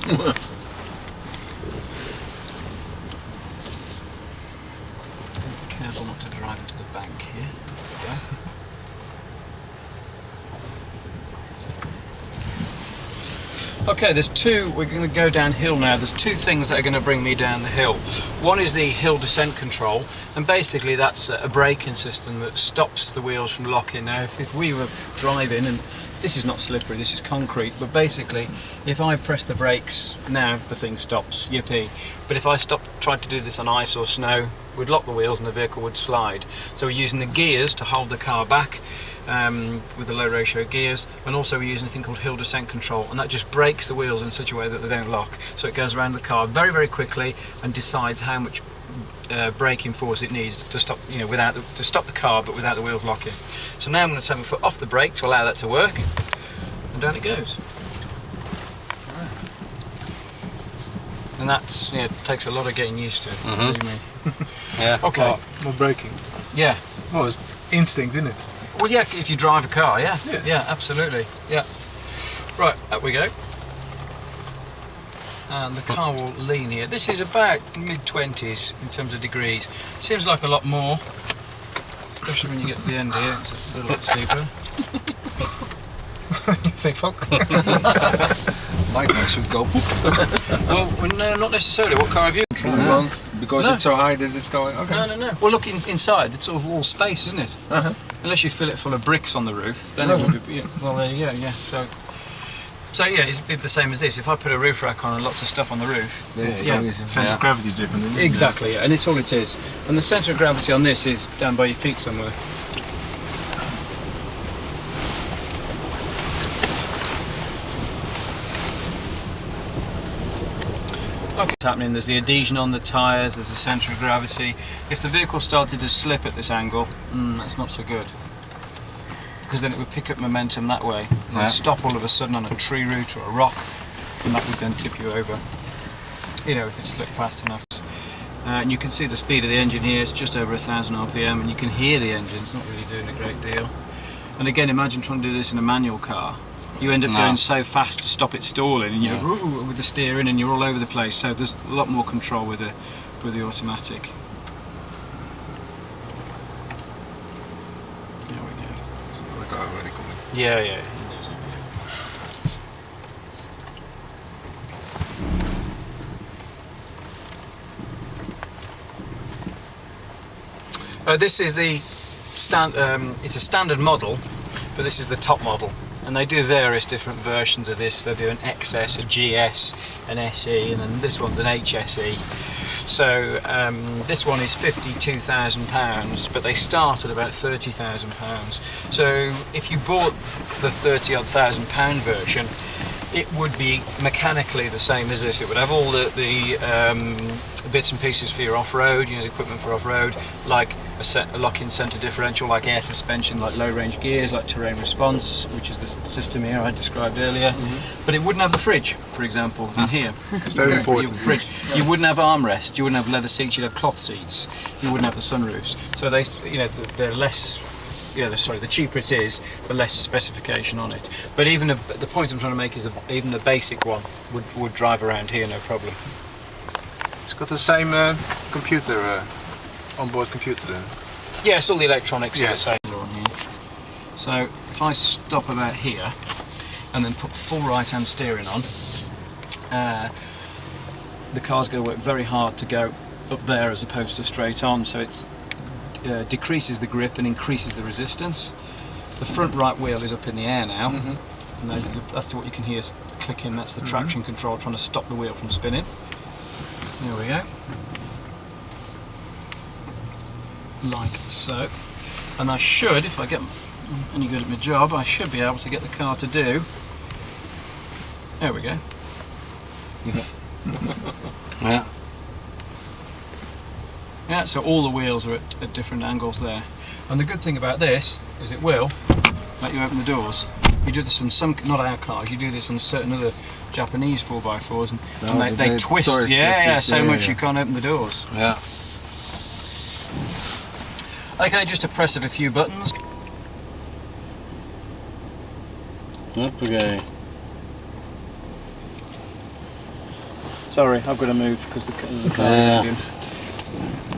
Be careful not to drive into the bank here. There we go. Okay, we're going to go downhill now. There's two things that are going to bring me down the hill. One is the hill descent control, and basically that's a braking system that stops the wheels from locking. Now, if we were driving, and this is not slippery, this is concrete, but basically, if I press the brakes now, the thing stops, yippee. But if I tried to do this on ice or snow, we'd lock the wheels and the vehicle would slide. So we're using the gears to hold the car back, with the low ratio gears, and also we're using a thing called hill descent control, and that just brakes the wheels in such a way that they don't lock. So it goes around the car very, very quickly and decides how much braking force it needs to stop, to stop the car, but without the wheels locking. So now I'm going to take my foot off the brake to allow that to work, and down it goes. And that's takes a lot of getting used to. Believe me. Yeah. Okay. More braking. Yeah. Well, it's instinct, isn't it? Well, yeah, if you drive a car, yeah. Yeah. Yeah, absolutely. Yeah. Right, up we go. And the car will lean here. This is about mid-20s in terms of degrees. Seems like a lot more, especially when you get to the end here. It's a little bit steeper. You think, fuck? My car should go. Well, no, not necessarily. What car have you? Because it's so high that it's going. Okay. No. Well, look inside. It's all space, isn't it? Unless you fill it full of bricks on the roof, then it would be. Well, there you go. Yeah. So yeah, it'd be the same as this. If I put a roof rack on and lots of stuff on the roof, Centre of gravity is different, isn't it? Exactly, yeah, and it's all it is. And the centre of gravity on this is down by your feet somewhere. Okay, what's happening? There's the adhesion on the tyres, there's the centre of gravity. If the vehicle started to slip at this angle, that's not so good. Because then it would pick up momentum that way. It would stop all of a sudden on a tree root or a rock, and that would then tip you over. If it slipped fast enough. And you can see the speed of the engine here, it's just over 1000 RPM, and you can hear the engine, it's not really doing a great deal. And again, imagine trying to do this in a manual car. You end up going so fast to stop it stalling, and you're with the steering, and you're all over the place. So there's a lot more control with the automatic. There we go. So the car already coming. Yeah. This is the it's a standard model, but this is the top model, and they do various different versions of this. They do an XS, a GS, an SE, and then this one's an HSE. So this one is £52,000, but they start at about £30,000. So if you bought the £30,000 version, it would be mechanically the same as this. It would have all the bits and pieces for your off-road, the equipment for off-road, like a lock-in centre differential, like air suspension, like low-range gears, like terrain response, which is the system here I described earlier. But it wouldn't have the fridge, for example, in here. It's very important. Fridge. You wouldn't have armrests, you wouldn't have leather seats, you'd have cloth seats. You wouldn't have the sunroofs. So they're less. The cheaper it is, the less specification on it. But even the point I'm trying to make is even the basic one would drive around here no problem. It's got the same computer, onboard computer then. Yeah, it's all the electronics are the same on here. So if I stop about here and then put full right-hand steering on, the car's going to work very hard to go up there as opposed to straight on. So it's decreases the grip and increases the resistance. The front right wheel is up in the air now, and that's what you can hear clicking. That's the traction control trying to stop the wheel from spinning. There we go, like so. And I should, if I get any good at my job, I should be able to get the car to do. There we go. Yeah, so all the wheels are at different angles there. And the good thing about this is it will let you open the doors. You do this on some, not our cars, you do this on certain other Japanese 4x4s, and they twist, so much you can't open the doors. Yeah. Okay, just a press of a few buttons. Okay. Sorry, I've got to move because there's a car behind him.